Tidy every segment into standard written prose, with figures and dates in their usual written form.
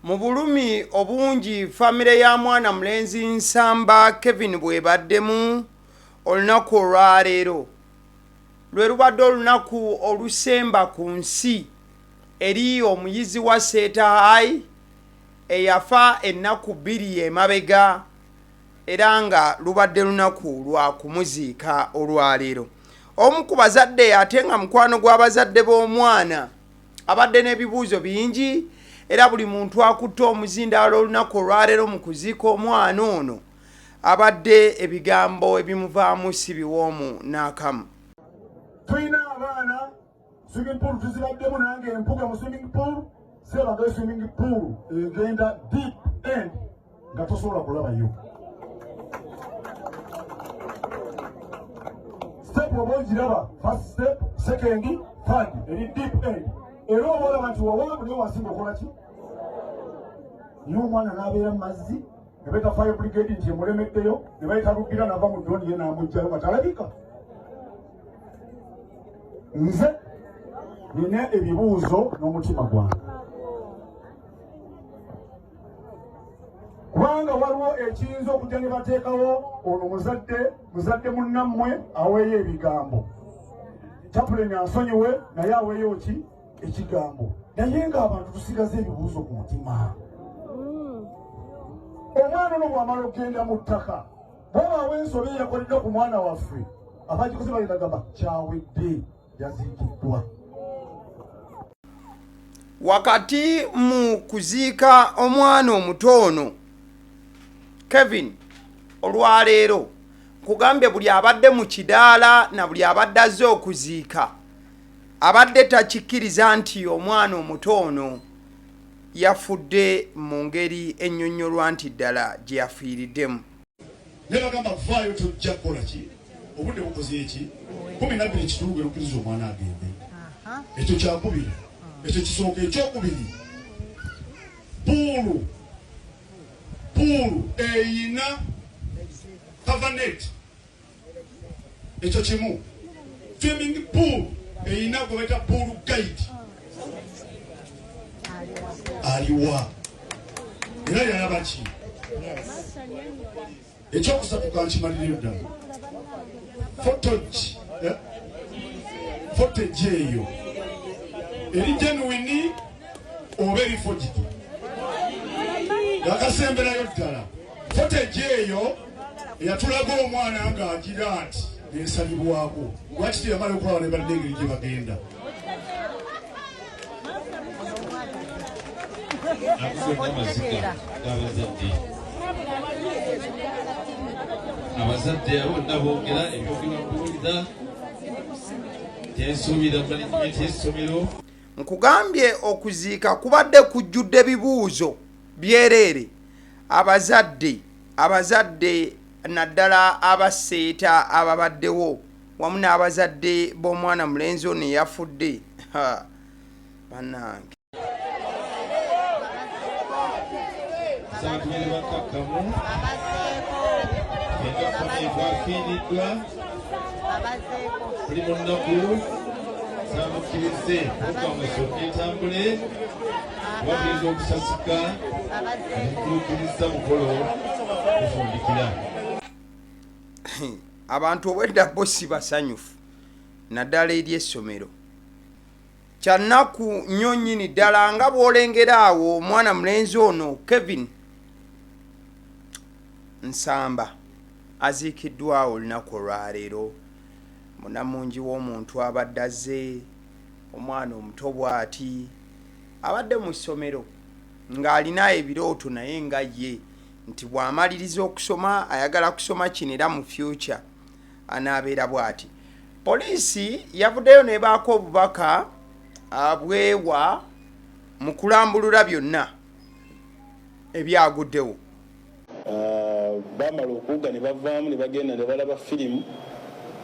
Mu bulumi obungi famire ya mwana mulenzi Nsamba Kevin bwebaddemu olunaku olwaleero lwe lubadde olunaku olusemba ku nsi eri omuyizi wa Seeta eyafa ennaku 2 emabega era nga lubadde lunaku lwa kumuziika olwaleero. Omu ku bazadde ate nga mukwano gw'abazadde b'omwana abadde n'ebibuuzo bingi era buli muntu akutte omuzindaalo olunaku olwaleero mu kuziika omwana ono abadde ebigambo ebimuvaamu si biwoomu n'akamu. Tulina abaana swimming pool tuzibaddemu nange empuga mu swimming pool sebaga swimming pool egenda deep end nga tosobola kulabayo. Step oba ogiraba first step second third eri deep end era oba olaba nti wawangu niyo wasinga okola ki niyo omwana n'abeera mu mazzi ne baita fire brigade nti emulemeddeyo ne bayita lubbira nava mu ddoni ye n'amugjayo nga talabika. Nze nina ebibuuzo n'omutima gwange kubanga waliwo ekiyinza okujja ne bateekawo ono muzadde munnammwe aweeyo ebigambo Chaplain ansonyiwe naye aweeyo ki ekigambo naye ng'abantu tusigaze ebibuuzo ku mutima. Omwana ono bw'amala okugenda mu ttaka bw'obaawo ensobi eyakoleddwa ku mwana waffe abagikoze bagenda gamba kyawedde yaziikiddwa. Wakati mu kuziika omwana omuto ono Kevin olwaleero kugambye buli abadde mu kidaala na buli abadde azze okuziika abadde takikkiriza nti omwana omuto ono yafudde mu ngeri ennyonnyolwa nti ddala gye yafiiriddemu. Ne bagamba vaayo tojja kukola ki obudde bukoze eki 12 kituluge okkiriza omwana agende. Ekyo kyakubiri. Ekyo kisooka ekyokubiri puulu eyina covenant ekyo kimu. Swimming pool eyina gwe bayita pool guide aliwa era yalaba ki ekyokusatu kankimaliriro ddala footage eyo eri genuine oba eri forged yakasemberayo ddala. Footage eyo eyatulaga omwana ng'agira nti nesalibwako lwaki teyamala okulaba ne badde engeri gye bagenda. Abazadde abonna boogera ebyogerwakuwulira tyensuubira management y'essomero. Nkugambye okuziika kubadde kujjudde ebibuuzo byereere. Abazadde naddala aba Seeta ababaddewo wamu n'abazadde b'omwana mulenzi ono eyafudde bannange. Saatubere bakakkamu engafane twafiiriddwa buli mu nnaku saamukkirize programu esooka etambule wakkiriza okusasika entuukiriza mukolo kufundikira. Abantu obwedda bo si basanyufu naddala eri essomero kyannaku nnyo nnyini ddala nga bw'olengera awo omwana mulenzi ono Kevin Nsamba aziikiddwawo olunaku olwaleero. Munamungi w'omuntu abadde azze omwana omuto bw'ati abadde mu ssomero ng'alina ebirooto naye nga ye nti bw'amaliriza okusoma ayagala kusoma kino era mu future anaabeera bw'ati. Poliisi yavuddeyo n'ebaako obubaka bwewa mu kulambulula byonna ebyaguddewo. Bamala okuwuga ne bavaamu ne bagenda ne balaba firimu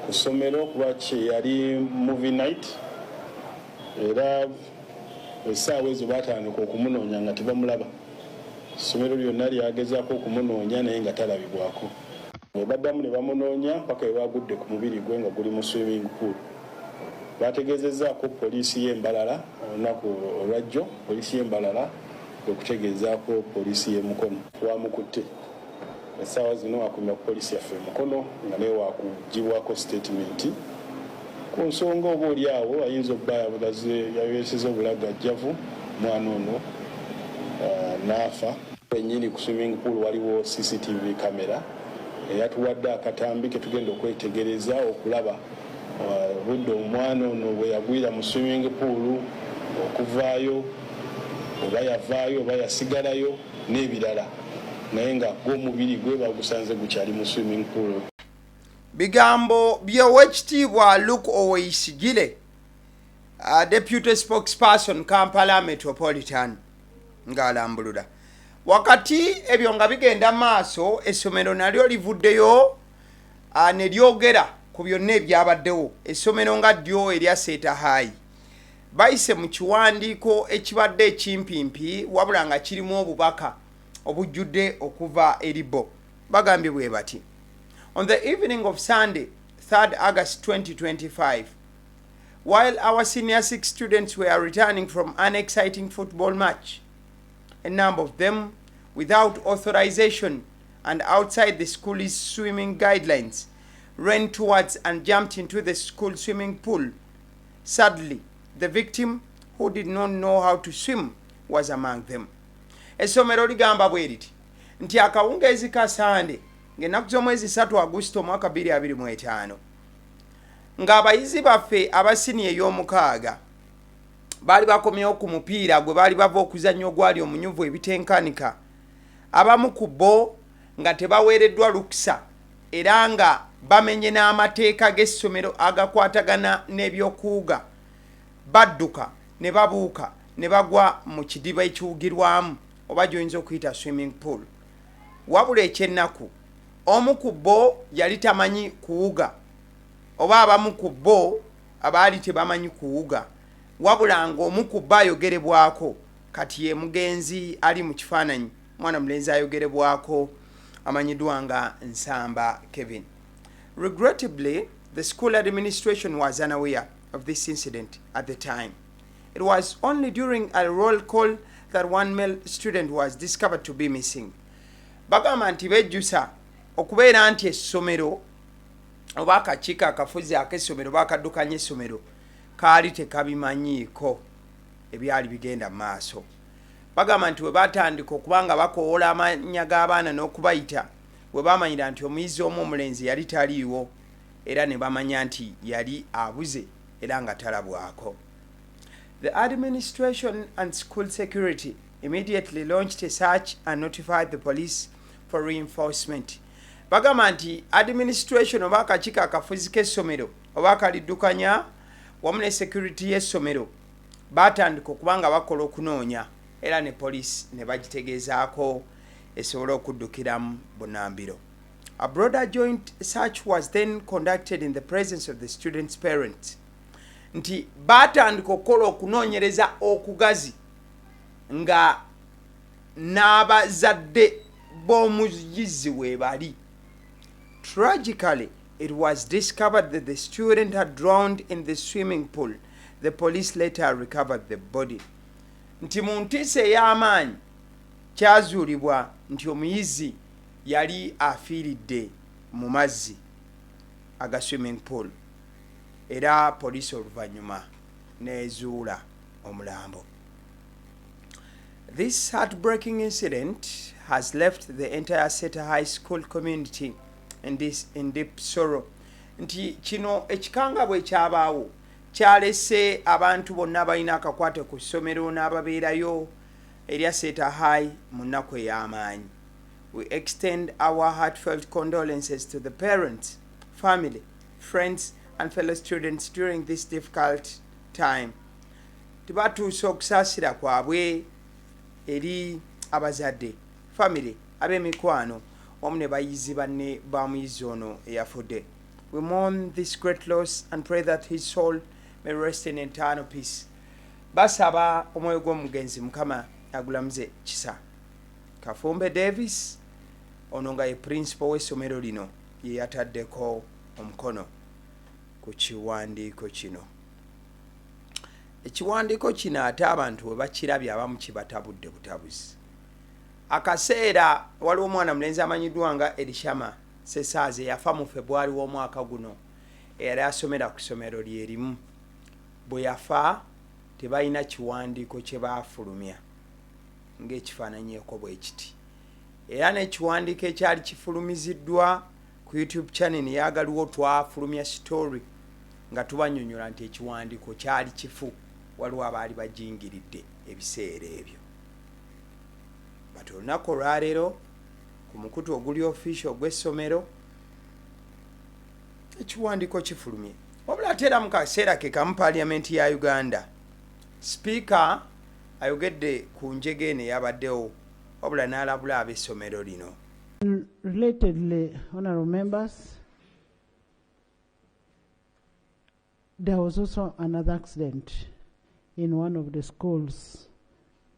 ku ssomero kuba yali movie night, era essaawa ezo baatandika okumunoonya nga tebamulaba. Essomero lyonna lyagezaako okumunoonya naye nga talabibwako. Ne baddamu ne bamunoonya mpaka we baagudde ku mubiri gwe nga guli mu swimming pool. Bategeezezzaako poliisi y'Embalala olunaku olwajjo, poliisi y'Embalala okutegeezaako poliisi y'e Mukono wamukutte. Essaawa zino wakumya ku poliisi yaffe e Mukono nga naye wakugibwako statement ku nsonga oba oli awo ayinza okuba yabeeseza obulagajjavu mwana ono n'afa. Ennyini ku swimming pool waliwo CCTV kamera eyatuwadde akatambi ke tugenda okwetegereza okulaba budde omwana ono bwe yagwira mu swimming pool okuvaayo oba yavaayo oba yasigalayo n'ebirala, naye nga gw'omubiri gwe bagusanze gukyali mu swimming pool. Bigambo by'Oweekitiibwa Luke Owoyesigyire, Deputy Spokesperson Kampala Metropolitan ng'alambulula. Wakati ebyo nga bigenda maaso, essomero nalyo livuddeyo ne lyogera ku byonna ebyabaddewo. Essomero nga ddyo erya Seeta High bayise mu kiwandiiko ekibadde ekimpimpi wabula nga kirimu obubaka obujjudde okuva eri bo. Bagambye bwe bati: On the evening of Sunday, 3rd August 2025, while our senior 6 students were returning from an exciting football match, a number of them, without authorization and outside the school's swimming guidelines, ran towards and jumped into the school swimming pool. Sadly, the victim, who did not know how to swim, was among them. Essomero ligamba bwe liti nti akawungeezi ka Sande ng'ennaku z'omwezi 3 Agusto mwaka 2025 ng'abayizi baffe abasiniya ey'omukaaga baali bakomyewo ku mupiira gwe baali bava okuzannya ogwali omunyuvu ebitenkanika. Abamu ku bo nga tebaweereddwa lukisa era nga bamenye n'amateeka g'essomero agakwatagana n'ebyokuwuga, badduka ne babuuka ne bagwa mu kidiba ekiwugirwamu oba gy'oyinza okuyita swimming pool. Wabula ekyennaku omu ku bo yali tamanyi kuwuga, oba abamu ku bo abaali tebamanyi kuwuga, wabula ng'omu ku bo ayogerebwako kati ye mugenzi ali mu kifaananyi, mwana mulenzi ayogerebwako amanyiddwa nga Nsamba Kevin. Regrettably, the school administration was unaware of this incident at the time. It was only during a roll call that one male student was discovered to be missing. Bagamba nti bejjusa okubeera nti essomero oba akakiiko akafuzi ak'essomero bakaddukanya essomero kaali tekabimanyiiko ebyali bigenda mu maaso. Bagamba nti we batandika okubanga bakoowola amannya g'abaana n'okubayita we bamanyira nti omuyizi omu omulenzi yali taliiwo era ne bamanya nti yali abuze era nga talabwako. The administration and school security immediately launched a search and notified the police for reinforcement. Bagamba nti administration oba akakiiko akafuzi k'essomero oba akaliddukanya wamu ne security y'essomero batandika okubanga bakola okunoonya era ne police ne bagitegeezaako esobole okuddukiramu bunambiro. A broader joint search was then conducted in the presence of the students' parents. Nti batandika okukola okunoonyereza okugazi nga n'abazadde b'omuyizi we bali. Tragically, it was discovered that the student had drowned in the swimming pool. The police later recovered the body. Nti mu ntiisa ey'amaanyi kyazuulibwa nti omuyizi yali afiiridde mu mazzi aga swimming pool era poliisi oluvannyuma n'ezuula omulambo. This heartbreaking incident has left the entire Seeta High School community in deep sorrow. Nti kino ekikanga bwe kyabaawo kyalese abantu bonna balina akakwate ku ssomero n'ababeerayo erya Seeta High mu nnaku ey'amaanyi. We extend our heartfelt condolences to the parents, family, friends, and fellow students during this difficult time. Tibatuuse okusaasira kwabwe eri abazadde, family, ab'emikwano, wamu ne bayizi banne Bamuziise ono eyafudde. We mourn this great loss and pray that his soul may rest in eternal peace. Basaba omwoyo gw'omugenzi Mukama agulamuze kisa. Kafumbe Davis ono nga ye principal w'essomero lino ye yataddeko omukono ku kiwandiiko kino. Ekiwandiiko kino ate abantu we bakirabye abamu kibatabudde butabuzi. Akaseera waliwo omwana mulenzi amanyiddwa nga Elishama Sesaaze yafa mu February w'omwaka guno eyali asomera ku ssomero lye limu. Bwe yafa tebalina kiwandiiko kye baafulumya ng'ekifaananyeeko bwe kiti. Era n'ekiwandiiko ekyali kifulumiziddwa ku YouTube channel eyagaliwo twafulumya story nga tubanyonnyola nti ekiwandiiko kyali kifu, waliwo abaali bajingiridde ebiseera ebyo. Bati olunaku olwaleero ku mukutu oguli official gw'essomero ekiwandiiko kifulumye. Wabula ate era mu kaseera ke kamu Parliament ya Uganda Speaker ayogedde ku njege eno eyabaddewo wabula n'alabula ab'essomero lino. Relatedly, honorable members, there was also another accident in one of the schools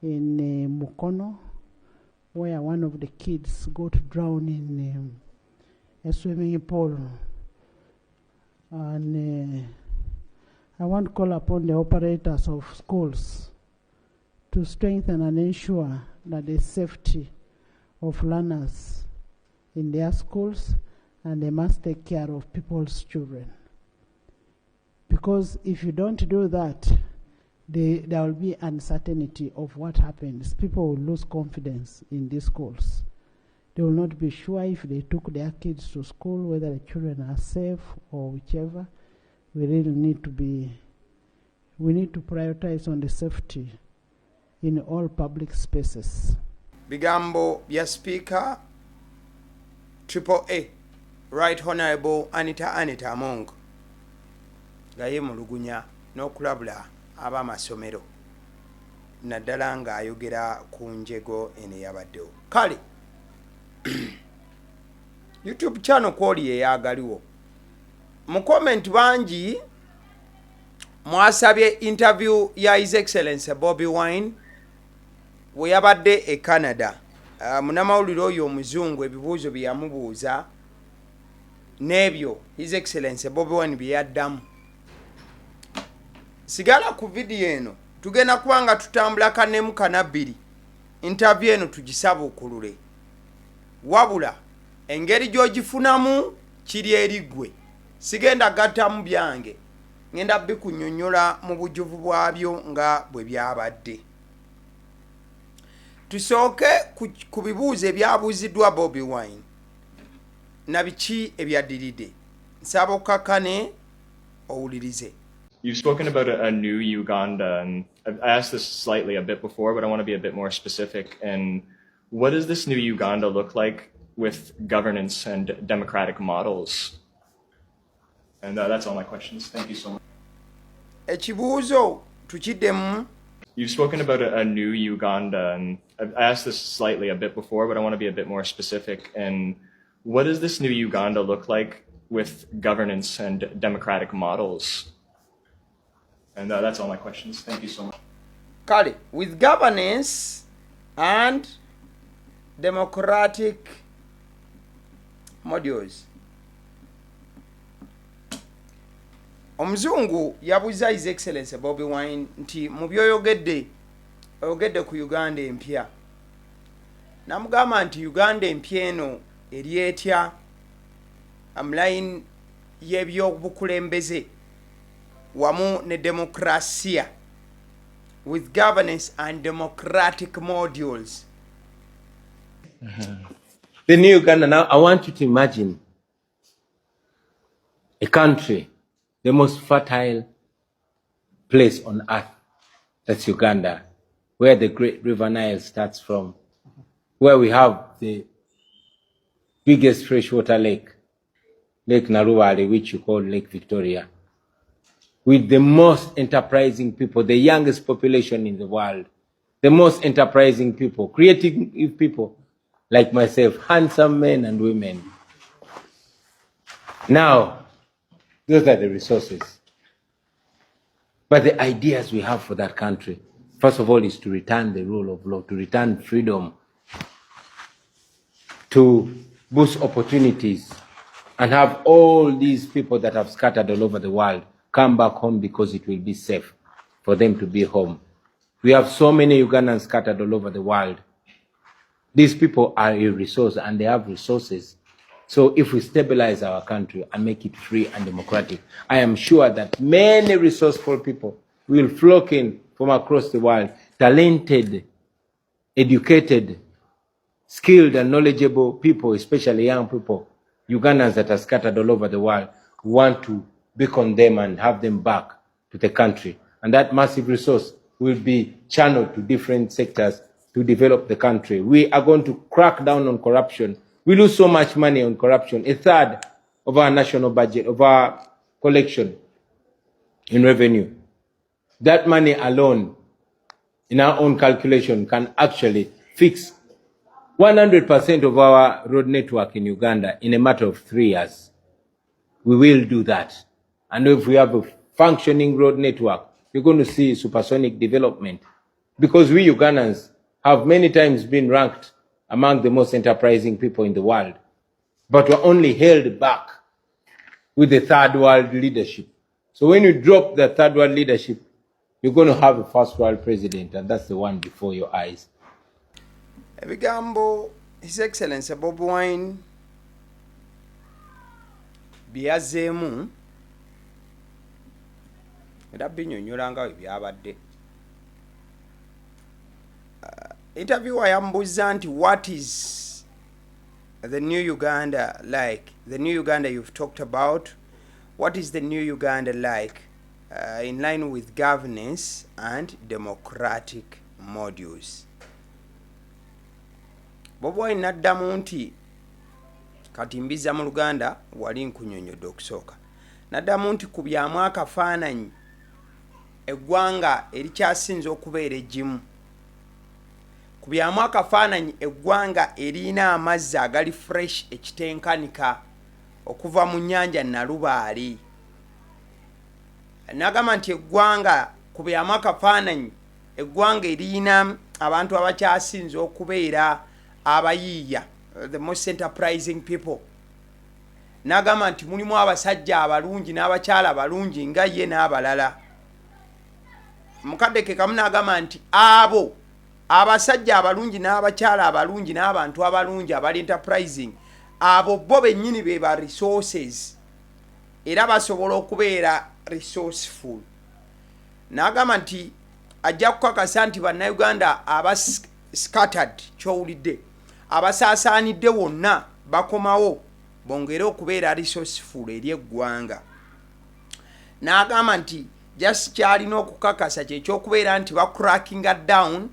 in Mukono, where one of the kids got drowned in a swimming pool. And I want to call upon the operators of schools to strengthen and ensure that the safety of learners in their schools, and they must take care of people's children. Because if you don't do that, there will be uncertainty of what happens. People will lose confidence in these schools. They will not be sure if they took their kids to school, whether the children are safe or whichever. We really need to prioritize on the safety in all public spaces. Bigambo bya Speaker AAA Right Honorable Anita Among nga yeemulugunya n'okulabula ab'amasomero naddala ng'ayogera ku njego eno eyabaddewo. Kale YouTube channel kwoli eyagaliwo. Mu comment bangi mwasabye interview ya His Excellency Bobi Wine we yabadde e Canada. Munamawulire oyo omuzungu ebibuuzo bye yamubuuza n'ebyo His Excellency Bobi Wine bye yaddamu. Sigala ku video eno tugenda kubanga tutambula kanemu kanabbiri. Interview eno tugisaba okulule. Wabula engeri gy'ogifunamu kiri eriggwe. Sigenda gattamu byange. Ngenda bikunyonnyola mu bujjuvu bwabyo nga bwe byabadde. Tusooke ku bibuuzo ebyabuuziddwa Bobi Wine na biki ebyaddiridde. Nsaba okkakkane owulirize. You've spoken about a new Uganda, and I asked this slightly a bit before, but I want to be a bit more specific. And what does this new Uganda look like with governance and democratic models? And that's all my questions. Thank you so much. Ekibuuzo tukiddemu. You've spoken about a new Uganda, and I asked this slightly a bit before, but I want to be a bit more specific. And what does this new Uganda look like with governance and democratic models? And that's all my questions. Thank you so much. Kale, with governance and democratic modules. Omuzungu yabuuza His Excellency Bobi Wine nti mu byoyogedde oyogedde ku Uganda empya. Namugamba nti Uganda empya eno eri etya amulayin y'ebyobukulembeze wamu ne demokrasia with governance and democratic modules. The new Uganda, now I want you to imagine a country, the most fertile place on earth, that's Uganda, where the great river Nile starts from, where we have the biggest freshwater lake, Lake Naruwale, which you call Lake Victoria, with the most enterprising people, the youngest population in the world, the most enterprising people, creative people like myself, handsome men and women. Now, those are the resources. But the ideas we have for that country, first of all, is to return the rule of law, to return freedom, to boost opportunities, and have all these people that have scattered all over the world come back home because it will be safe for them to be home. We have so many Ugandans scattered all over the world. These people are a resource and they have resources. So if we stabilize our country and make it free and democratic, I am sure that many resourceful people will flock in from across the world, talented, educated, skilled and knowledgeable people, especially young people, Ugandans that are scattered all over the world, who want to beacon them and have them back to the country. And that massive resource will be channeled to different sectors to develop the country. We are going to crack down on corruption. We lose so much money on corruption, a third of our national budget, of our collection in revenue. That money alone, in our own calculation, can actually fix 100% of our road network in Uganda in a matter of 3 years. We will do that. And if we have a functioning road network, you're going to see supersonic development. Because we Ugandans have many times been ranked among the most enterprising people in the world, but we're only held back with the third world leadership. So when you drop the third world leadership, you're going to have a first world president, and that's the one before your eyes. Ebigambo, His Excellency Bobi Wine byazzeemu era binyonnyola nga bwe byabadde. Interviewer yambuuza nti what is the new Uganda like? The new Uganda you've talked about, what is the new Uganda like in line with governance and democratic modules? Bobi Wine n'addamu nti kati mbiza mu Luganda wali nkunyonyodde okusooka. N'addamu nti ku byamu akafaananyi eggwanga erikyasinze okubeera eggimu. Ku byamu akafaananyi eggwanga erina amazzi agali fresh ekitenkanika okuva mu nnyanja Nalubaale. N'agamba nti eggwanga ku byamu akafaananyi eggwanga erina abantu abakyasinze okubeera abayiiya, the most enterprising people. N'agamba nti mulimu abasajja abalungi n'abakyala abalungi nga ye n'abalala. Mukadde ke kamu n'agamba nti abo abasajja abalungi n'abakyala abalungi n'abantu abalungi abali enterprising, abo bo bennyini be ba resources era basobola okubeera resourceful. N'agamba nti ajja kukakasa nti bannayuganda aba scattered, kyowulidde, abasaasaanidde wonna bakomawo bongere okubeera resourceful eri eggwanga. N'agamba nti just kyalina okukakasa kyekyokubeera nti cracking down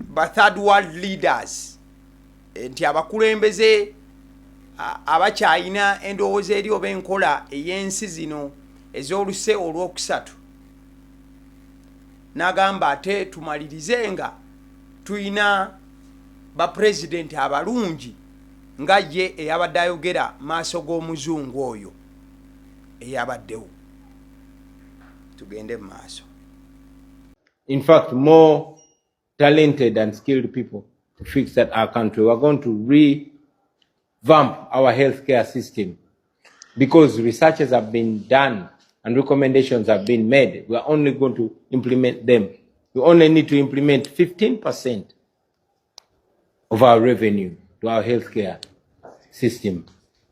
ba third world leaders, nti abakulembeze abakyayina endowooza eri oba enkola ey'ensi zino ez'oluse olwokusatu. N'agamba ate tumalirize nga tuyina ba president abalungi nga ye eyabadde ayogera maaso g'omuzungu oyo eyabaddewo. Tugende mu maaso. In fact, more talented and skilled people to fix that our country. We're going to revamp our healthcare system because researches have been done and recommendations have been made. We're only going to implement them. We only need to implement 15% of our revenue to our healthcare system,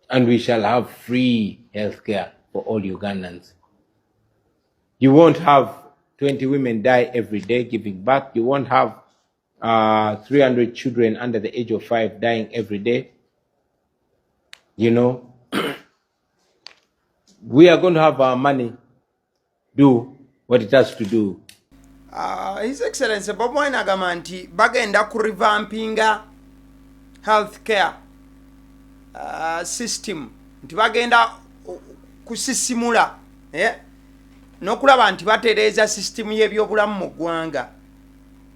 and we shall have free healthcare for all Ugandans. You won't have 20 women die every day giving birth. You won't have 300 children under the age of 5 dying every day. You know, we are going to have our money do what it has to do. His Excellency Bobi Wine agamba nti bagenda ku revampinga healthcare system nti bagenda kusisimula n'okulaba nti batereeza system y'ebyobulamu mu ggwanga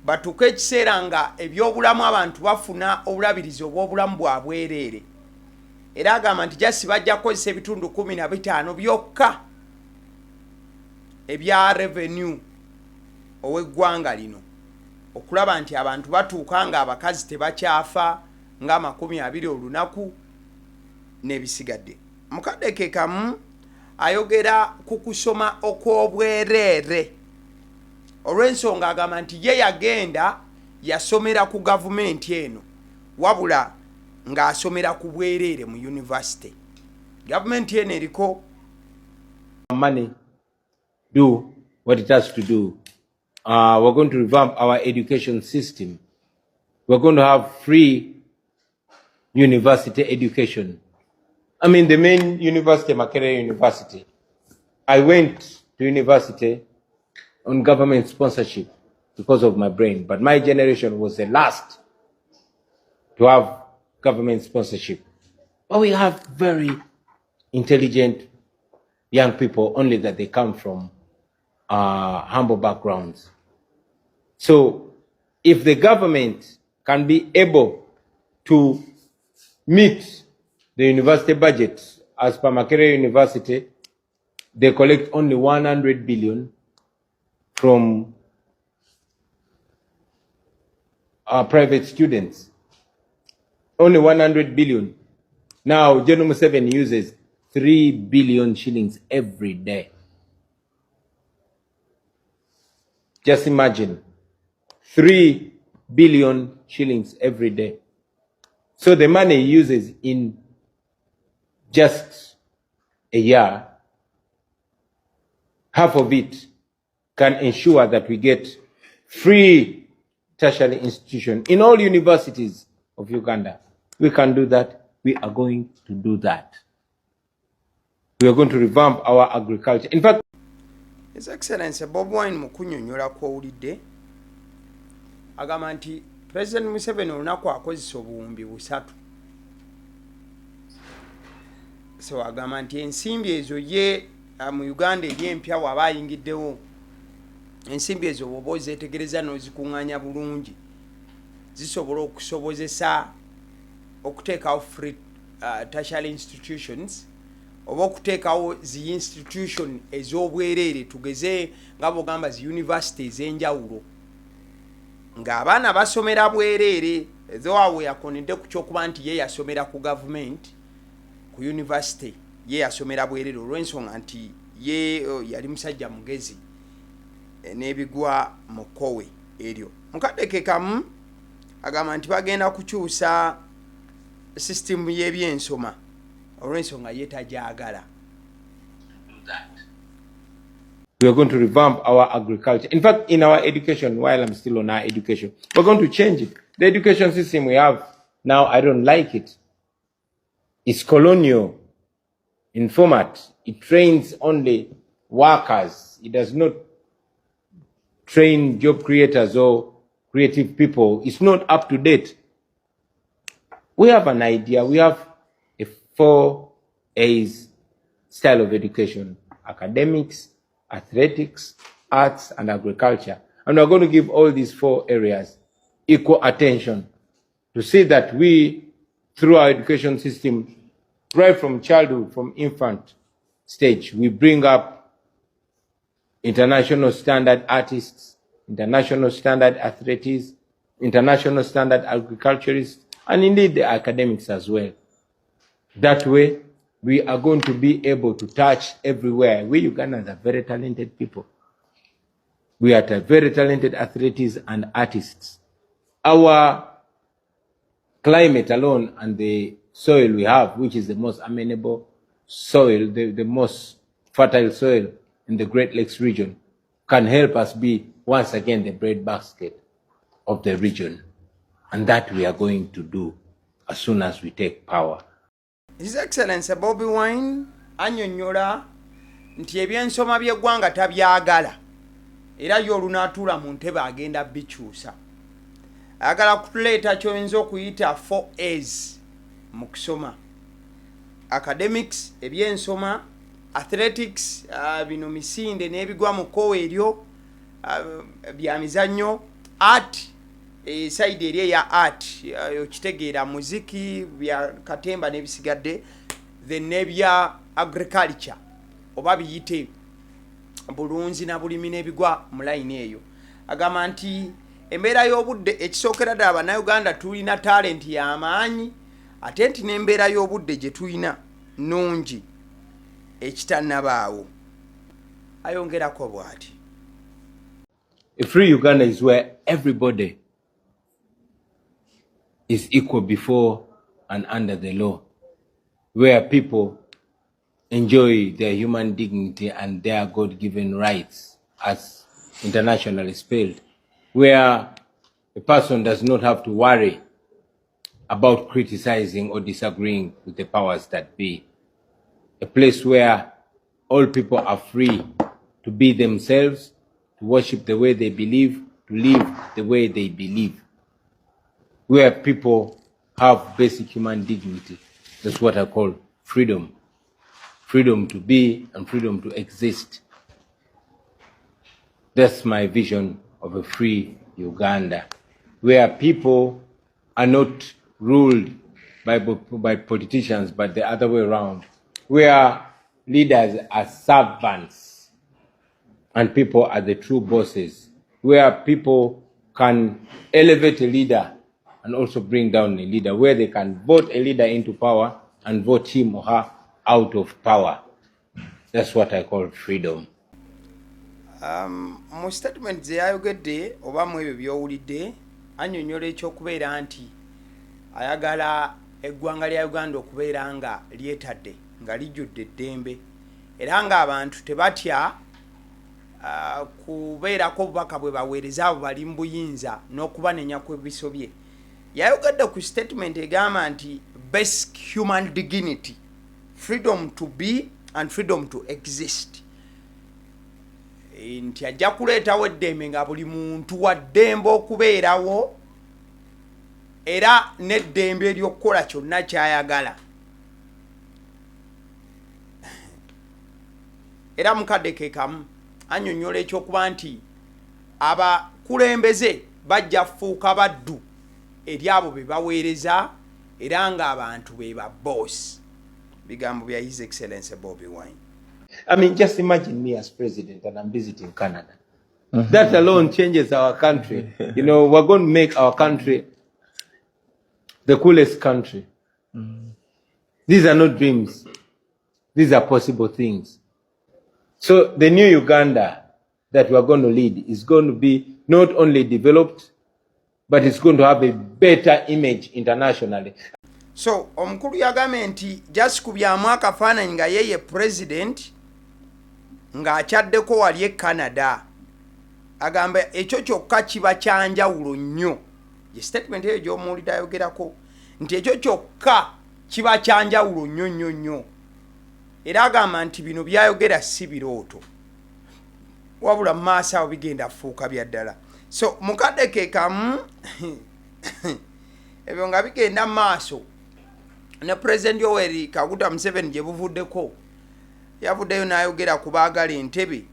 batuuka ekiseera nga ebyobulamu abantu bafuna obulabirizi obw'obulamu bwa bwereere era agamba nti jasi bajja kukozesa ebitundu 15 byokka ebya revenue ow'eggwanga lino okulaba nti abantu batuuka nga abakazi tebakyafa nga 20 olunaku n'ebisigadde. Mukadde ke kamu ayogera ku kusoma okw'obwereere olw'ensonga agamba nti ye yagenda yasomera ku gavumenti eno wabula ng'asomera ku bwereere mu university. Gavumenti eno eriko money do what it has to do. We're going to revamp our education system. We're going to have free university education. I mean, the main university, Makerere University. I went to university on government sponsorship because of my brain, but my generation was the last to have government sponsorship. But we have very intelligent young people, only that they come from humble backgrounds. So if the government can be able to meet the university budget, as per Makerere University, they collect only 100 billion from private students. Only 100 billion. Now, General Museveni uses 3 billion shillings every day. Just imagine, 3 billion shillings every day. So the money he uses in just a year, half of it can ensure that we get free tertiary institution in all universities of Uganda. We can do that. We are going to do that. We are going to revamp our agriculture. In fact, His Excellency Bobi Wine mukunyonyola kw'owulidde agamba nti President Museveni olunaku akozesa obuwumbi 3. So agamba nti ensimbi ezo ye mu Uganda ebyempya waba ayingiddewo ensimbi ezo bw'oba ozeetegereza n'ozikuŋŋaanya bulungi zisobola okusobozesa okuteekawo free tertiary institutions oba okuteekawo zi institution ez'obwereere tugeze nga bw'ogamba zi university ez'enjawulo ng'abaana basomera bwereere ezowawe yakonedde ku kyokuba nti ye yasomera ku gavumenti ku university ye yasomera bwereere olw'ensonga nti ye yali musajja mugezi n'ebigwa mu kkowe eryo. Mukadde ke kamu agamba nti bagenda kukyusa system y'ebyensoma olw'ensonga ye tajaagala. we are going to revamp our agriculture. In fact, in our education, while I'm still on our education, we're going to change it. The education system we have now, I don't like it. It's colonial in format. It trains only workers. It does not train job creators or creative people. It's not up to date. We have an idea. We have a 4 A's style of education: academics, athletics, arts, and agriculture. And we're going to give all these 4 areas equal attention to see that we, through our education system, right from childhood, from infant stage, we bring up international standard artists, international standard athletes, international standard agriculturists, and indeed the academics as well. That way, we are going to be able to touch everywhere. We Ugandans are very talented people. We are very talented athletes and artists. Our climate alone and the soil we have, which is the most amenable soil, the most fertile soil in the Great Lakes region, can help us be once again the breadbasket of the region. And that we are going to do as soon as we take power. His Excellency Bobi Wine annyonnyola nti ebyensoma by'eggwanga tabyagala era y'olunaatuula mu ntebe agenda bikyusa. ayagala kutuleeta kyoyinza okuyita 4A's mu kusoma: academics, ebyensoma, athletics, bino misinde n'ebigwa mu kkowa eryo, bya mizannyo, art, side eri eya art, okitegeera muziki, bya katemba n'ebisigadde, then n'ebya agriculture oba biyite bulunzi na bulimi n'ebigwa mu layini eyo. Agamba nti embeera y'obudde ekisookera ddala bannayuganda tulina talent y'amaanyi, ate nti n'embeera y'obudde gye tulina nnungi ekitannabaawo. Ayongerako bw'ati: A free Uganda is where everybody is equal before and under the law, where people enjoy their human dignity and their God-given rights as internationally spelled, where a person does not have to worry about criticizing or disagreeing with the powers that be. A place where all people are free to be themselves, to worship the way they believe, to live the way they believe. Where people have basic human dignity. That's what I call freedom. Freedom to be and freedom to exist. That's my vision of a free Uganda, where people are not ruled by politicians, but the other way around, where leaders are servants and people are the true bosses, where people can elevate a leader and also bring down a leader, where they can vote a leader into power and vote him or her out of power. That's what I call freedom. Mu statement ze yayogedde oba mu ebyo by'owulidde, annyonnyola ekyokubeera nti ayagala eggwanga lya Uganda okubeera nga lyetadde, nga lijjudde eddembe, era ng'abantu tebatya kubeerako obubaka bwe baweereza abo bali mu buyinza n'okubanenya kw'ebisobye. Yayogedde ku statement egamba nti basic human dignity, freedom to be and freedom to exist. Nti ajja kuleetawo eddembe nga buli muntu wa ddembe okubeerawo era n'eddembe ery'okukola kyonna ky'ayagala. Era mukadde ke kamu annyonnyola ekyokuba nti abakulembeze bajja kufuuka baddu eri abo be baweereza era ng'abantu be ba boss. Bigambo bya His Excellency Bobi Wine. I mean, just imagine me as president and I'm visiting Canada. That alone changes our country. You know, we're going to make our country the coolest country. These are not dreams. These are possible things. So the new Uganda that we're going to lead is going to be not only developed, but it's going to have a better image internationally. So omukulu yagambye nti just kubyamu akafaananyi nga yeye president ng'akyaddeko wali e Canada. Agamba ekyo kyokka kiba kyanjawulo nnyo. Ye statement eyo gy'omuwulidde ayogerako nti ekyo kyokka kiba kyanjawulo nnyo. Era agamba nti bino byayogera si birooto, wabula mu maaso awo bigenda fuuka bya ddala. So mukadde ke kamu ebyo nga bigenda mu maaso ne President Yoweri Kaguta Museveni gye buvuddeko, yavuddeyo n'ayogera ku baagala entebe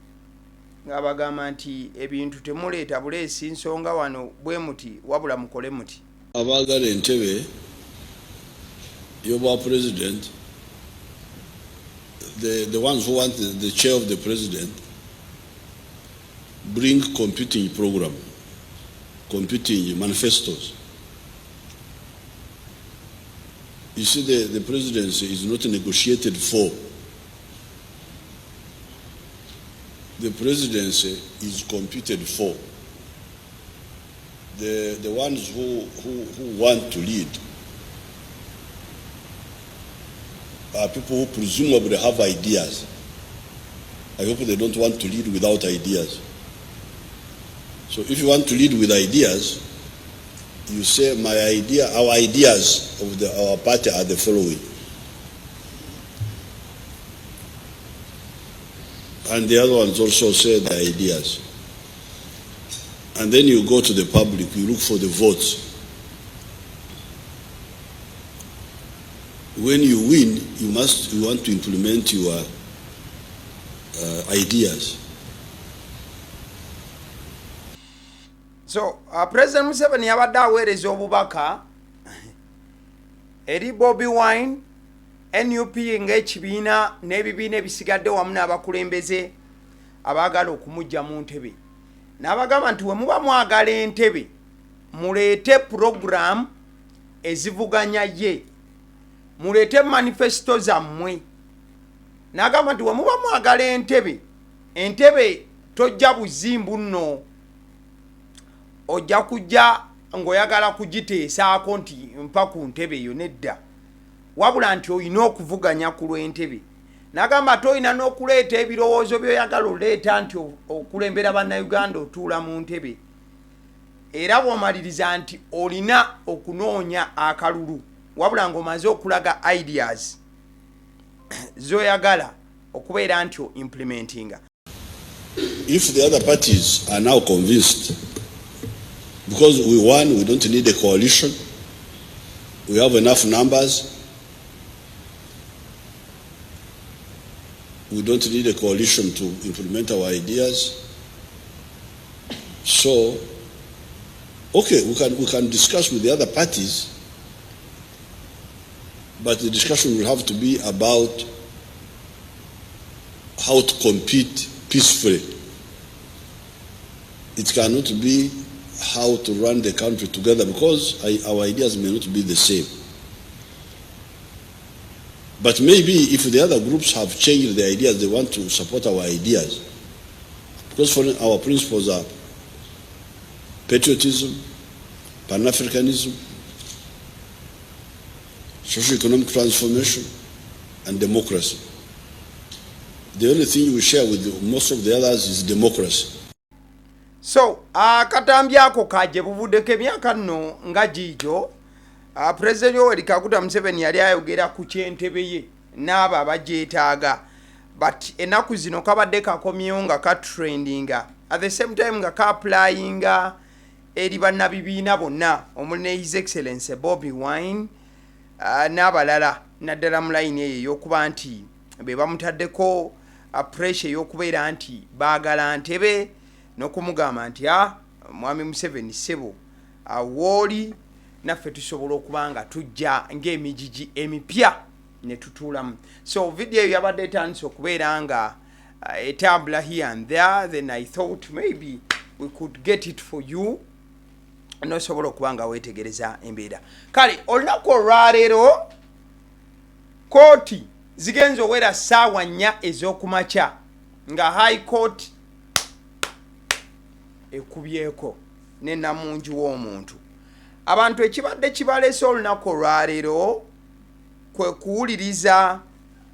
ng'abagamba nti ebintu temuleeta buleesi nsonga wano bwe muti wabula mukole muti. Abaagala entebe y'obwa president, the ones who want the chair of the president, bring competing program, competing manifestos. You see, the presidency is not negotiated for. The presidency is competed for. The ones who want to lead are people who presumably have ideas. I hope they don't want to lead without ideas. So if you want to lead with ideas, you say, our ideas of our party are the following. And the other ones also say their ideas. and then you go to the public, you look for the votes. When you win, you want to implement your ideas. So, President Museveni yabadde aweereza obubaka eri Bobi Wine, NUP ng'ekibiina n'ebibiina ebisigadde wamu n'abakulembeze abaagala okumujja mu ntebe. N'abagamba nti we muba mwagala entebe, muleete program ezivuganya ye, muleete manifesto zammwe. N'agamba nti we muba mwagala entebe tojja buzimbu nno, ojja kujja ng'oyagala kugiteesaako nti mpa ku ntebe eyo nedda, wabula nti olina okuvuganya ku lw'entebe. N'agamba toyina n'okuleeta ebirowoozo by'oyagala oleeta nti okulembera bannayuganda otuula mu ntebe, era bw'omaliriza nti olina okunoonya akalulu, wabula ng'omaze okulaga ideas z'oyagala okubeera nti implementinga. If the other parties are now convinced, because we won, we don't need a coalition, we have enough numbers, we don't need a coalition to implement our ideas. So, okay, we can discuss with the other parties, but the discussion will have to be about how to compete peacefully. It cannot be how to run the country together, because our ideas may not be the same. But maybe if the other groups have changed their ideas, they want to support our ideas. Because for our principles are patriotism, Pan-Africanism, socio-economic transformation, and democracy. The only thing we share with most of the others is democracy. So, akatambi ako kaje buvuddeko emyaka nno nga giijo, President Yoweri Kaguta Museveni yali ayogera ku kyentebe ye n'abo abagyetaaga, but ennaku zino kabadde kakomyewo nga katrendinga, at the same time nga ka-applyinga eri bannabibiina bonna omuli ne His Excellency Bobi Wine n'abalala, naddala mu layini eyo ey'okuba nti be bamutaddeko pressure y'okubeera nti baagala ntebe, n'okumugamba nti Mwami Museveni ssebo wooli naffe tusobola okuba nga tujja ng'emijiji emipya ne tutuulamu. So video eyo yabadde etandise okubeera nga etambula here and there, then I thought maybe we could get it for you, n'osobola okuba nga weetegereza embeera. Kale olunaku olwaleero kooti zigenza owera ssaawa 4 ez'okumakya nga High Court ekubyeko ne namungi w'omuntu. Abantu ekibadde kibaleese olunaku olwaleero kwe kuwuliriza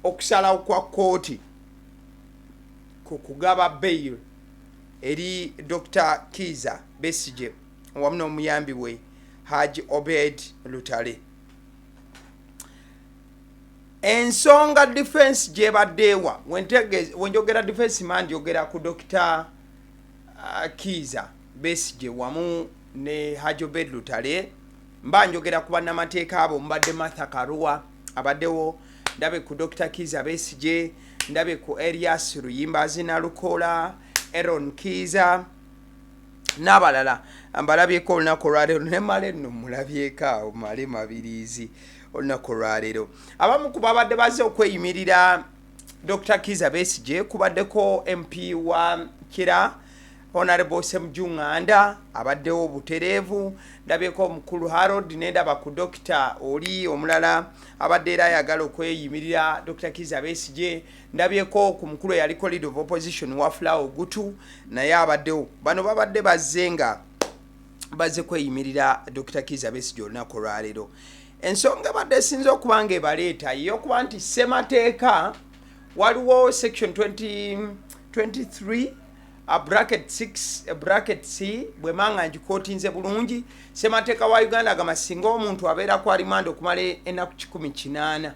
okusalawo kwa kooti ku kugaba bail eri Dr. Kiza Besigye wamu n'omuyambi we Haji Obed Lutale. Ensonga defense gyebaddeewa, wenjogera defense man njogera ku Dr. Kiza Besigye wamu ne Haji Obed Lutale, mba njogera ku bannamateeka abo mbadde Martha Karua abaddewo, ndabe ku Dr. Kiza Besigye, ndabe ku Eyalese Ruyimbazi Nalukola, Aaron Kiza n'abalala mbalabyeko olunaku olwaleero, ne male nno mulabyeko awo male mabirizi olunaku olwaleero. Abamu ku babadde bazze okweyimirira Dr. Kiza Besigye kubaddeko MP wa Kira Honorable Semjunganda abaddewo butereevu, ndabyeko omukulu Harold, n'endaba ku Dr. oli omulala abadde era ayagala okweyimirira Dr. Kiza Besigye, ndabyeko ku mukulu eyaliko leader of opposition Wafula Ogutu naye abaddewo. Bano babadde bazze kweyimirira Dr. Kiza Besigye olunaku olwaleero. Ensonga badde esinza okuba nga ebaleeta y'okuba nti ssemateeka waliwo section 2023 bracket 6 bracket C bwemanga njikootinze bulungi, ssemateeka wa Uganda agamba singa omuntu abeera ku alimanda okumala ennaku 18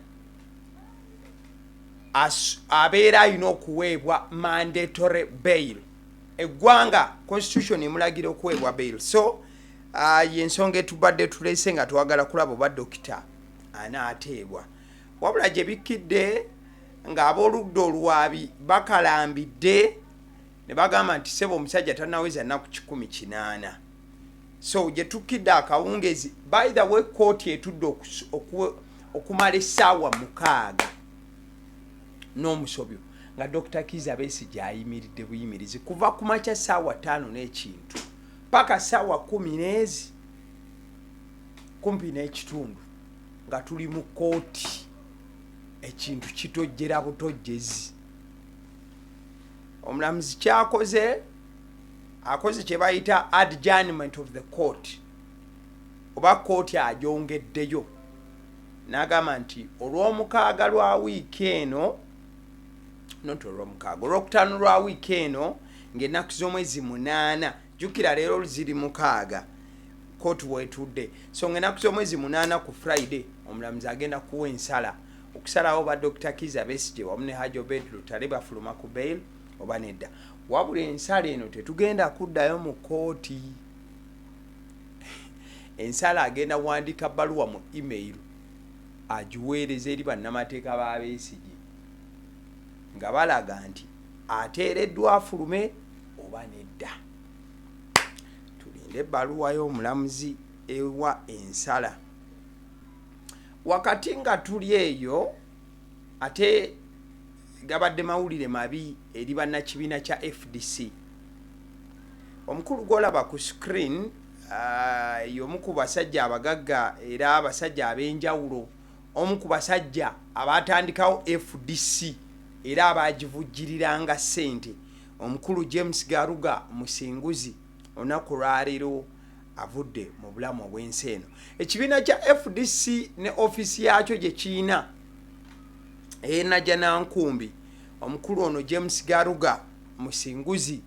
abeera alina okuweebwa mandatory bail. eggwanga constitution emulagira okuweebwa bail. So yensonga etubadde tulese nga twagala kulaba oba dokita anaateebwa. Wabula gye bikkidde ng'abooludda olwabi bakalambidde ne bagamba nti sebo omusajja tannaweza nnaku 18. So gye tukkidde akawungezi, by the way kooti etudde okumala essaawa 6 n'omusobyo nga Dr. Kizza Besigye ayimiridde buyimirizi kuva ku makya ssaawa 5 n'ekintu paka ssaawa 10 kumpi n'ekitundu nga tuli mu kooti, ekintu kitojjera butojjezi. Omulamuzi kyakoze akoze kye bayita adjournment of the court, oba kooti agyongeddeyo n'agamba nti olw'omukaaga lwa wiiki eno, not olw'omukaaga, olw'okutaano lwa wiiki eno ng'ennaku z'omwezi 8, jjukira leero ziri 6 kooti weetudde, so ng'ennaku z'omwezi 8 ku Friday omulamuzi agenda kuwa ensala okusalawo ba Dr. Kizza Besigye wamu ne Hajji Obed Lutale bafuluma ku bail oba nedda. Wabula ensala eno tetugenda kuddayo mu kooti. Ensala agenda wandika bbaluwa mu email agiweereza eri bannamateeka ba Besigye nga balaga nti ateereddwa afulume oba nedda. Tulinde ebbaluwa y'omulamuzi ewa ensala. Wakati nga tuli eyo ate gabadde mawulire mabi eri bannakibiina kya FDC. Omukulu gw'olaba ku screen y'omu ku basajja abagagga era abasajja ab'enjawulo, omu ku basajja abatandikawo FDC era abagivujjiriranga ssente, omukulu James Garuga Musinguzi olunaku lwaleero avudde mu bulamu obw'ensi eno. Ekibiina kya FDC ne ofisi yakyo gye kiina Najjanankumbi, omukulu ono James Garuga Musinguzi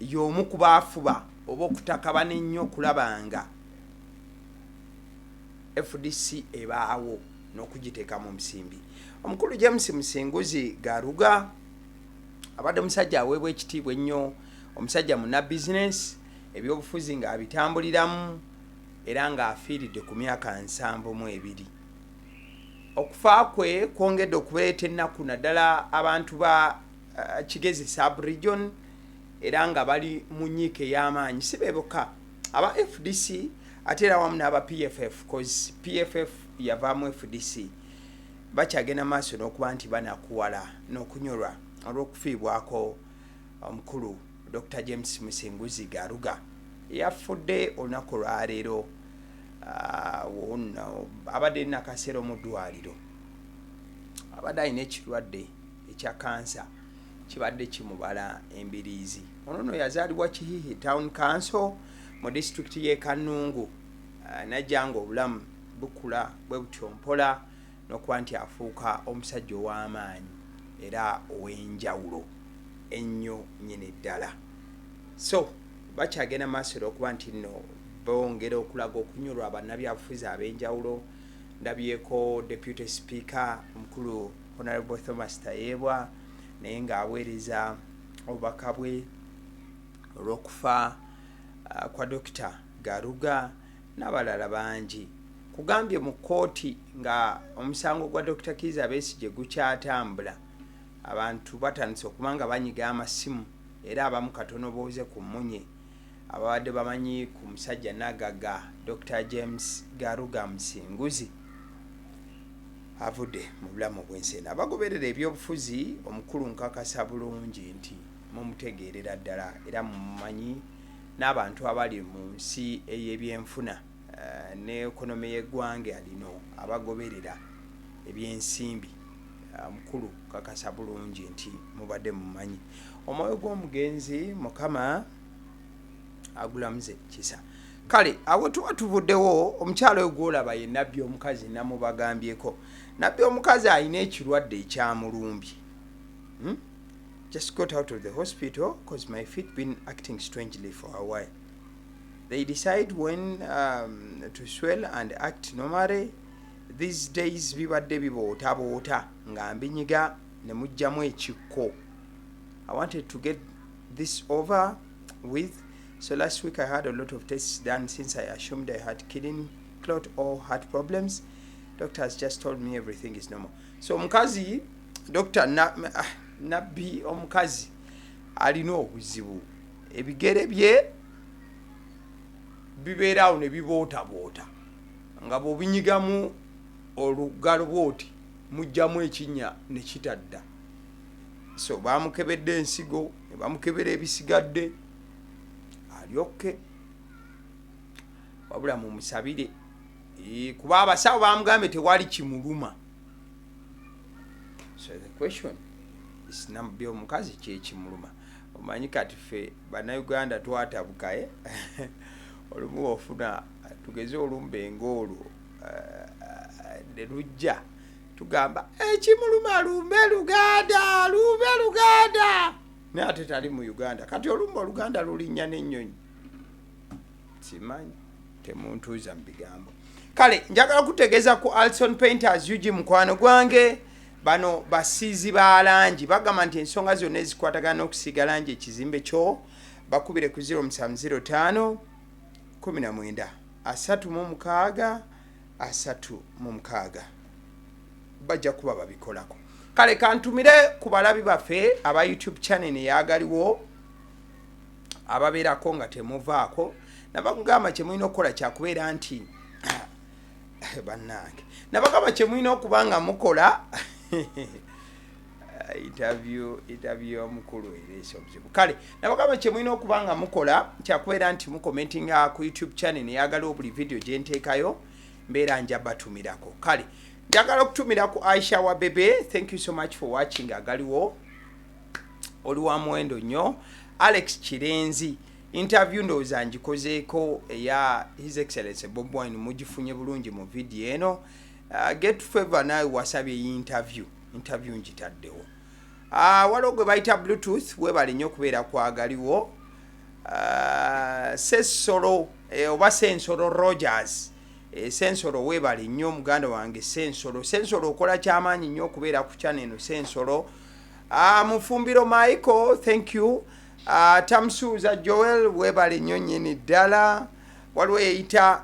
y'omu ku baafuba oba okutakaba n'ennyo okulabanga FDC ebaawo n'okugiteeka mu nsimbi. Omukulu James Musinguzi Garuga abadde musajja aweebwa ekitiibwa ennyo, omusajja muna business, ebyobufuzi ng'abitambuliramu era ng'afiiridde ku myaka 72. Okufa kwe kwongedde okuleeta ennaku naddala abantu ba Kigezi sub-region era nga bali mu nnyiike y'amaanyi. Si be bokka aba FDC ate era wamu n'aba PFF, cause PFF yavaamu FDC, bakyagenda maaso n'okuba nti banakuwala n'okunyolwa olw'okufiibwako omukulu Dr. James Musinguzi Garuga yafudde olunaku lwaleero. Abadde nakasero mu ddwaliro, abadde alina ekirwadde ekya kansa kibadde kimubala embiriizi. Ono nno yazaalibwa Kihihi Town Council mu disitulikiti y'e Kanungu, najja nga obulamu bukula bwe butyo mpola n'okuba nti afuuka omusajja ow'amaanyi era ow'enjawulo ennyo nnyini ddala. So bakyagenda maaso okuba nti nno bongera okulaga okunyolwa bannabyabufuzi ab'enjawulo. Ndabyeko Deputy Speaker omukulu Honorable Thomas Tayebwa naye ng'aweereza obubaka bwe olw'okufa kwa Dr. Garuga n'abalala bangi. Kugambye mu kooti nga omusango gwa Dr. Kizza Besigye gukyatambula, abantu batandise okuba nga banyiga amasimu era abamu katono booze ku mmunye ababadde bamanyi ku musajja nagaga Dr. James Garuga Musinguzi avudde mu bulamu bw'ensi eno. Abagoberera ebyobufuzi omukulu nkakasa bulungi nti mumutegeerera ddala era mumanyi n'abantu abali mu nsi ey'ebyenfuna ne ekonomi y'eggwanga alino abagoberera ebyensimbi. Mukulu kakasa bulungi nti mubadde mumanyi. Omwoyo gw'omugenzi Mukama agulamuze kisa. Kale awo tuba tuvuddewo omukyalo oyo gw'olaba ye nabbi omukazi namubagambyeko. Nabbi omukazi alina ekirwadde ekyamulumbye. Just got out of the hospital because my feet been acting strangely for a while. They decide when to swell and act normally. These days bibadde biboota nga mbinyiga ne mujjamu ekikko. I wanted to get this over with. So last week I had a lot of tests done since I assumed I had kidney clot or heart problems. Doctor has just told me everything is normal. So mukazi, Dr. Nabbi omukazi alina obuzibu. Ebigere bye bibeerawo ne bibootaboota nga bw'obinyigamu olugalo bwoti mujjamu ekinnya ne kitadda. So bamukebedde ensigo ne bamukebera ebisigadde alyokke wabula mumusabire kuba abasawo bamugambye tewali kimuluma. So the question is Nabbi omukazi kyekimuluma. Omanyi kati ffe bannayuganda twatabukaye olumu ofuna tugeze olumbenga olwo ne lujja tugamba ekimuluma lumbe Luganda naye ate tali mu Uganda. Kati olumba Oluganda lulinnya n'ennyonyi simanyi temuntuuza mu bigambo. Kale njagala kutegeeza ku Alson Painters Yugi mukwano gwange bano basiizi ba langi bagamba nti ensonga zonna ezikwatagana n'okusiiga langi ekizimbe kyo bakubire ku 0705 19 36 bajja kuba babikolako. Kale kantumire ku balabi baffe aba YouTube channel eyagaliwo ababeerako nga temuvaako nabagamba kye mulina okukola kyakubeera nti bannange nabagamba kye mulina okuba nga mukola interview omukulu ereese obuzibu. Kale nabagamba kye mulina okuba nga mukola kyakubeera nti mukomentinga ku YouTube channel eyagaliwo buli video gye nteekayo mbeera nja batumirako. Kale njagala okutumira ku Aisha wa Bebe, thank you so much for watching Agaliwo. Oli wa muwendo nnyo. Alex Kirenzi interview ndowooza ngikozeeko eya His Excellency Bobi Wine mugifunye bulungi mu video eno. Get favor nawe wasabye interview ngitaddewo. Waliwo gwe bayita Bluetooth webale nnyo okubeera ku Agaliwo. Sensoro oba Sensoro Rogers Sensoro webale nnyo muganda wange Sensoro okola kyamaanyi nnyo okubeera ku channel eno Sensoro. Mufumbiro Michael, thank you. Tamsuza Joel webale nnyo nnyini ddala. Waliwo eyita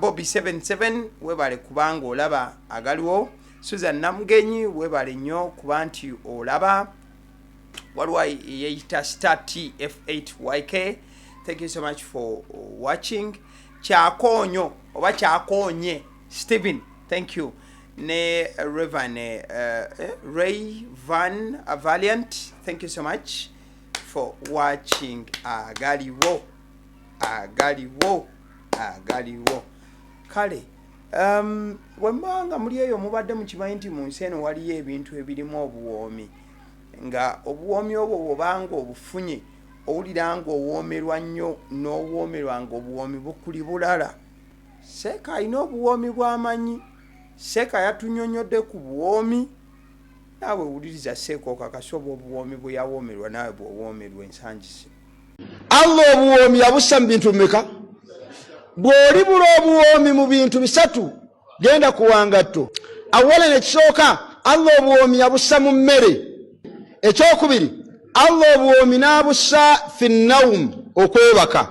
Bobi 77 webale kubanga olaba Agaliwo. Susan Namugenyi webale nnyo kuba nti olaba. Waliwo eyita Star TF8YK, thank you so much for watching. Kyakonyo oba Kyakonye Stephen, thank you. Ne Revan Ray Van Valiant, thank you so much for watching Agaliwo. Kale wembanga muli eyo mubadde mukimanyi nti mu nsi eno waliyo ebintu ebirimu obuwoomi nga obuwoomi obwo bwobanga obufunye owulira nga owoomerwa nnyo n'owoomerwa nga obuwoomi bukuli bulala. Seeka alina obuwoomi bw'amanyi. Seeka yatunyonyodde ku buwoomi. Naawe wuliriza Seeka okakasa oba obuwoomi bwe yawoomerwa naawe bw'owoomerwa ensangise. Allah obuwoomi yabussa mu bintu mmeka? Bw'oli bula obuwoomi mu bintu bisatu genda kuwangatto. Awala nekisooka Allah obuwoomi yabussa mu mmere. Ekyokubiri Allah obuwoomi n'abussa finnawum okwebaka.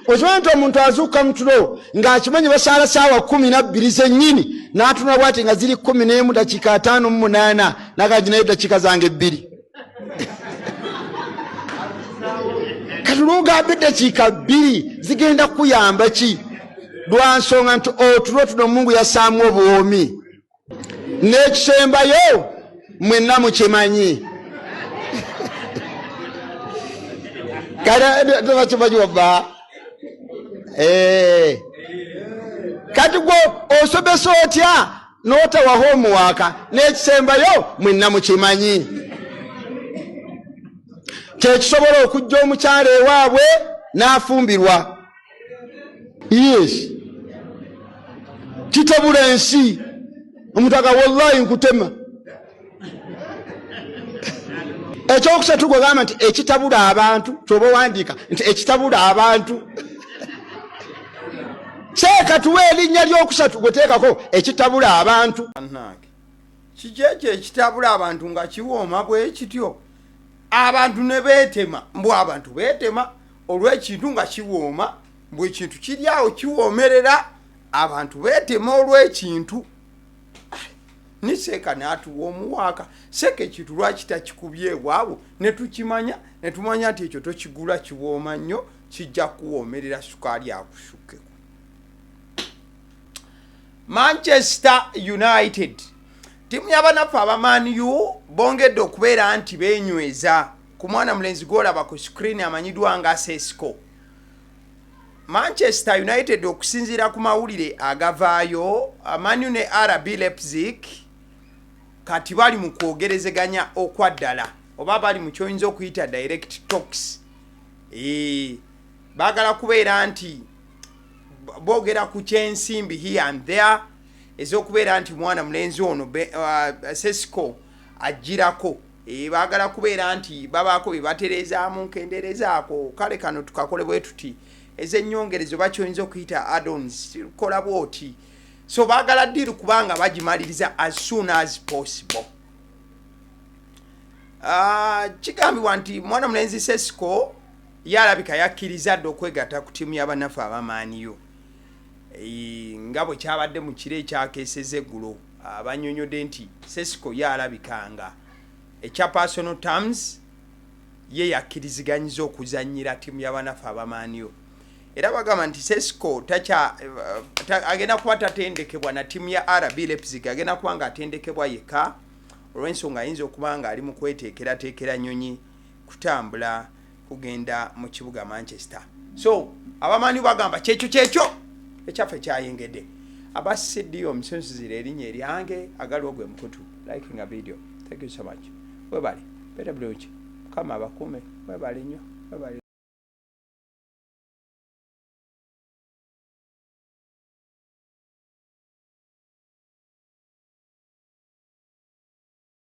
Okimanyi nti omuntu azuuka mu tulo ng'akimanyi basaala ssaawa 12 zennyini n'atunula bw'ati nga ziri 11 dakiika 58 n'agamba nayo dakiika zange 2. Kati olw'ogamba dakiika 2 zigenda kuyamba ki? Lwa nsonga nti otulo tuno Mungu yassaamu obuwoomi. N'ekisembayo mwenna mukimanyi. Kale tebakimanyi wabba. Kati gwe osobesa otya n'otawa homework n'ekisembayo mwenna mukimanyi. Kyekisobola okujja omukyala ewaabwe n'afumbirwa. Yes. Kitabula ensi. Omuntu aga wallahi nkutema. Ekyokusatu gwagamba nti ekitabula abantu kyoba wandiika nti ekitabula abantu. Seeka tuwe erinnya lyokusatu gweteekako ekitabula abantu. Kijeje ekitabula abantu nga kiwooma bwe kityo. abantu ne beetema mbw abantu beetema olw'ekintu nga kiwooma mbwe ekintu kiri awo kiwoomerera abantu beetema olw'ekintu ni Seeka n'atuwa omuwaaka Seeka ekintu lwaki takikubye ewaabwe ne tukimanya ne tumanya nti ekyo tokigula kiwooma nnyo kijja kuwoomerera sukaali akusukkeko. Manchester United timu y'abanaffe abaMan U bongedde okubeera nti beenyweza ku mwana mulenzi gw'olaba ku screen amanyidwa nga Sesco. Manchester United okusinziira ku mawulire agavaayo Man U ne RB Leipzig kati bali mu kwogerezeganya okwaddala oba bali mu kyoyinza okuyita direct talks. Baagala kubeera nti boogera ku kyensimbi here and there ez'okubeera nti mwana mulenzi ono Sesco ajjirako. Baagala kubeera nti babaako bye batereezaamu nkenderezaako kale kano tukakole bwe tuti ez'ennyongerezo bakyoyinza okuyita add-ons kola bwoti. So baagala ddiru kubanga bagimaliriza as soon as possible. Kigambibwa nti mwana mulenzi Sesco yalabika yakkiriza dde okwegatta ku ttiimu y'abanaffe abaMan U. Nga bwe kyabadde mu kiro ekyakeeseza eggulo abanyonyodde nti Sesco yalabikanga ekya personal terms ye yakkiriziganyiza okuzannyira ttiimu y'abanaffe abaMan U. Era bagamba nti Sesco agenda kuba tatendekebwa na ttiimu ya RB Leipzig, agenda kuba nga atendekebwa yekka olw'ensonga ayinza okuba nga ali mu kweteekerateekera nnyonyi kutambula kugenda mu kibuga Manchester. So abaMan U bagamba kyekyo ekyaffe kyayengedde. Abasiddiyo omusonzizira erinnya eryange Agaliwo gwe mukutu. Liking a video. Thank you so much. Webale. Better bulungi. Mukama abakuume. Webale nnyo. Webale.